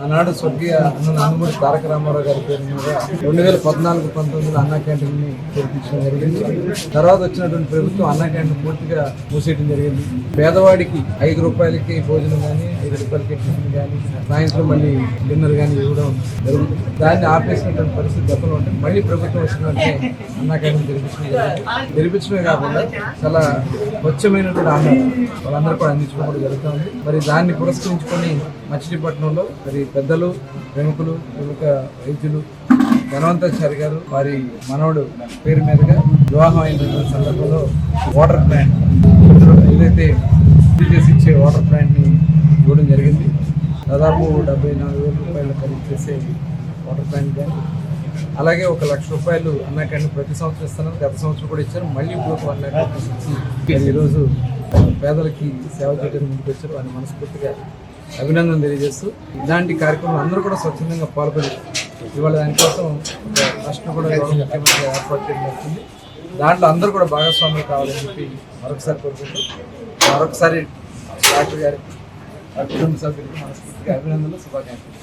ఆనాడు స్వర్గీయ అన్న నందమూరి తారక రామారావు గారి పేరు మీద 2014-19 అన్నా క్యాంటీన్ ని తెరిపించడం జరిగింది. తర్వాత వచ్చినటువంటి ప్రభుత్వం అన్నా క్యాంటీన్ పూర్తిగా మూసేయడం జరిగింది. పేదవాడికి 5 రూపాయలకి భోజనం కానీ 5 రూపాయలకి టిఫిన్ కానీ సాయంత్రం మళ్ళీ డిన్నర్ కానీ ఇవ్వడం జరుగుతుంది. దాన్ని ఆపేసినటువంటి పరిస్థితి గతంలో ఉంటే మళ్ళీ ప్రభుత్వం వచ్చినట్టే అన్నా క్యాంటీన్ తెరిపించడమే కాకుండా చాలా స్వచ్ఛమైనటువంటి ఆహారం వాళ్ళందరూ కూడా అందించడం కూడా జరుగుతుంది. మరి దాన్ని పురస్కరించుకొని మచిలీపట్నంలో మరి పెద్దలు ప్రముఖ వైద్యులు ధనవంతాచారి గారు వారి మనవడు పేరు మీదుగా వివాహం అయిన సందర్భంలో వాటర్ ప్లాంట్ ఏదైతే చేసి ఇచ్చే వాటర్ ప్లాంట్ ని ఇవ్వడం జరిగింది. దాదాపు 74,000 రూపాయలు ఖరీదు చేసే వాటర్ ప్లాంట్ కానీ అలాగే 1,00,000 రూపాయలు అన్నా క్యాంటీన్ ప్రతి సంవత్సరం ఇస్తున్నారు. గత సంవత్సరం కూడా ఇచ్చారు. మళ్ళీ ఇప్పుడు 1 లక్ష ఇచ్చి ఈరోజు పేదలకి సేవ చేయడానికి ముందుకు వచ్చారు. వారిని మనస్ఫూర్తిగా అభినందన తెలియజేస్తూ ఇలాంటి కార్యక్రమాలు అందరూ కూడా స్వచ్ఛందంగా పాల్గొని ఇవాళ దానికోసం రాష్ట్రం కూడా ముఖ్యమంత్రి ఏర్పాటు చేయడం జరుగుతుంది. దాంట్లో అందరూ కూడా భాగస్వాములు కావాలని చెప్పి మరొకసారి కోరుకుంటూ మరొకసారి డాక్టర్ గారికి కుటుంబ సభ్యులకి మనస్ఫూర్తిగా అభినందనలు, శుభాకాంక్షలు.